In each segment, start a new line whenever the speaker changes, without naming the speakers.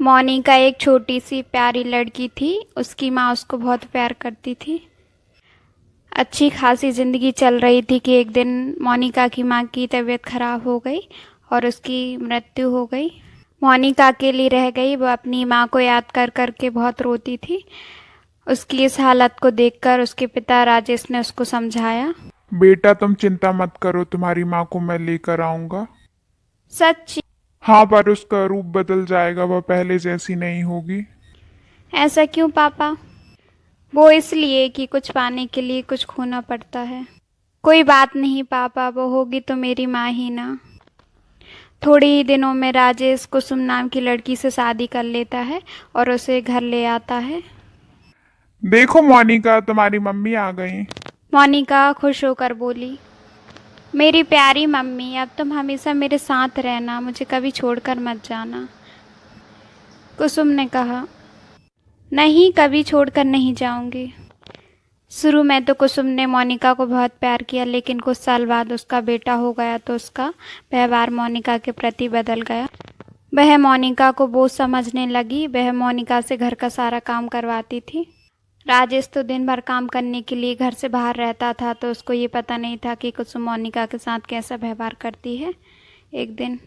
मोनिका एक छोटी सी प्यारी लड़की थी। उसकी माँ उसको बहुत प्यार करती थी। अच्छी खासी ज़िंदगी चल रही थी कि एक दिन मोनिका की माँ की तबीयत ख़राब हो गई और उसकी मृत्यु हो गई। मोनिका अकेली रह गई। वो अपनी माँ को याद कर कर के बहुत रोती थी। उसकी इस हालत को देखकर उसके पिता राजेश ने उसको समझाया।
बेटा तुम चिंता मत करो, तुम्हारी माँ को मैं लेकर आऊंगा।
सच?
हाँ, पर उसका रूप बदल जाएगा, वह पहले जैसी नहीं होगी।
ऐसा क्यों पापा? वो इसलिए कि कुछ पाने के लिए कुछ खोना पड़ता है। कोई बात नहीं पापा, वो होगी तो मेरी माँ ही ना। थोड़े ही दिनों में राजेश कुसुम नाम की लड़की से शादी कर लेता है और उसे घर ले आता है।
देखो मोनिका, तुम्हारी मम्मी आ गई।
मोनिका खुश होकर बोली, मेरी प्यारी मम्मी, अब तुम हमेशा मेरे साथ रहना, मुझे कभी छोड़कर मत जाना। कुसुम ने कहा, नहीं, कभी छोड़कर नहीं जाऊंगी। शुरू में तो कुसुम ने मोनिका को बहुत प्यार किया, लेकिन कुछ साल बाद उसका बेटा हो गया तो उसका व्यवहार मोनिका के प्रति बदल गया। वह मोनिका को बोझ समझने लगी। वह मोनिका से घर का सारा काम करवाती थी। राजेश तो दिन भर काम करने के लिए घर से बाहर रहता था, तो उसको ये पता नहीं था कि कुसुम मोनिका के साथ कैसा व्यवहार करती है। एक दिन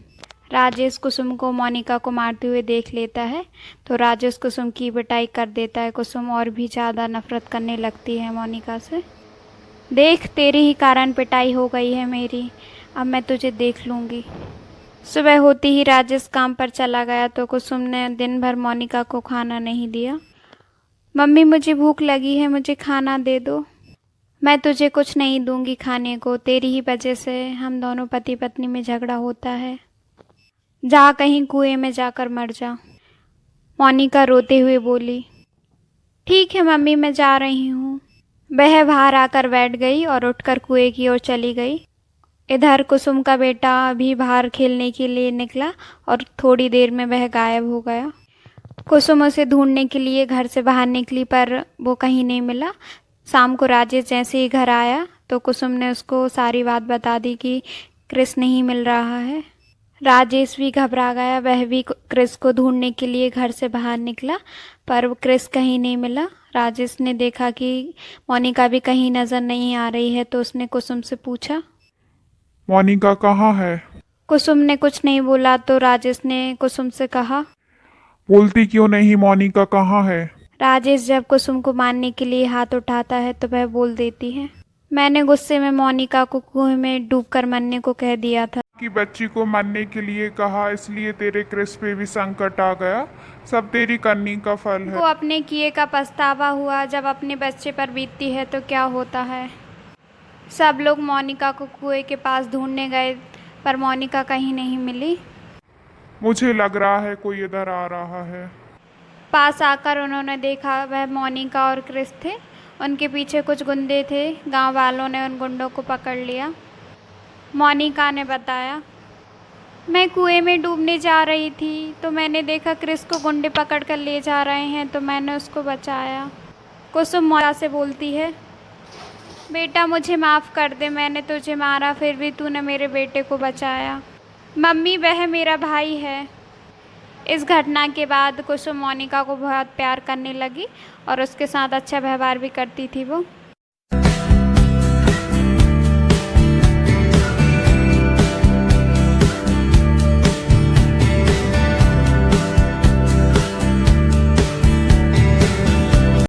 राजेश कुसुम को मोनिका को मारते हुए देख लेता है, तो राजेश कुसुम की पिटाई कर देता है। कुसुम और भी ज़्यादा नफरत करने लगती है मोनिका से। देख, तेरे ही कारण पिटाई हो गई है मेरी, अब मैं तुझे देख लूँगी। सुबह होते ही राजेश काम पर चला गया तो कुसुम ने दिन भर मोनिका को खाना नहीं दिया। मम्मी, मुझे भूख लगी है, मुझे खाना दे दो। मैं तुझे कुछ नहीं दूंगी खाने को, तेरी ही वजह से हम दोनों पति पत्नी में झगड़ा होता है। जा, कहीं कुएं में जाकर मर जा। मोनिका रोते हुए बोली, ठीक है मम्मी, मैं जा रही हूँ। वह बाहर आकर बैठ गई और उठकर कुएं की ओर चली गई। इधर कुसुम का बेटा भी बाहर खेलने के लिए निकला और थोड़ी देर में वह गायब हो गया। कुसुम उसे ढूंढने के लिए घर से बाहर निकली, पर वो कहीं नहीं मिला। शाम को राजेश जैसे ही घर आया तो कुसुम ने उसको सारी बात बता दी कि क्रिस नहीं मिल रहा है। राजेश भी घबरा गया। वह भी क्रिस को ढूंढने के लिए घर से बाहर निकला, पर वो क्रिस कहीं नहीं मिला। राजेश ने देखा कि मोनिका भी कहीं नज़र नहीं आ रही है, तो उसने कुसुम से पूछा।
मोनिका कहाँ है?
कुसुम ने कुछ नहीं बोला तो राजेश ने कुसुम से कहा।
बोलती क्यों नहीं, मोनिका कहाँ है?
राजेश जब कुसुम को मारने के लिए हाथ उठाता है तो वह बोल देती है, मैंने गुस्से में मोनिका को कुएं में डूबकर मरने को कह दिया था।
कि बच्ची को मरने के लिए कहा, इसलिए तेरे क्रिस पे भी संकट आ गया। सब तेरी करनी का फल
को
है।
अपने किए का पछतावा हुआ। जब अपने बच्चे पर बीतती है तो क्या होता है। सब लोग मोनिका को कुएं के पास ढूंढने गए, पर मोनिका कहीं नहीं मिली।
मुझे लग रहा है कोई इधर आ रहा है।
पास आकर उन्होंने देखा वह मोनिका और क्रिस थे। उनके पीछे कुछ गुंडे थे। गांव वालों ने उन गुंडों को पकड़ लिया। मोनिका ने बताया, मैं कुएं में डूबने जा रही थी तो मैंने देखा क्रिस को गुंडे पकड़ कर ले जा रहे हैं, तो मैंने उसको बचाया। कुसुम मोनिका से बोलती है, बेटा मुझे माफ़ कर दे, मैंने तुझे मारा, फिर भी तूने मेरे बेटे को बचाया। मम्मी, वह मेरा भाई है। इस घटना के बाद कुसुम मोनिका को बहुत प्यार करने लगी और उसके साथ अच्छा व्यवहार भी करती थी वो।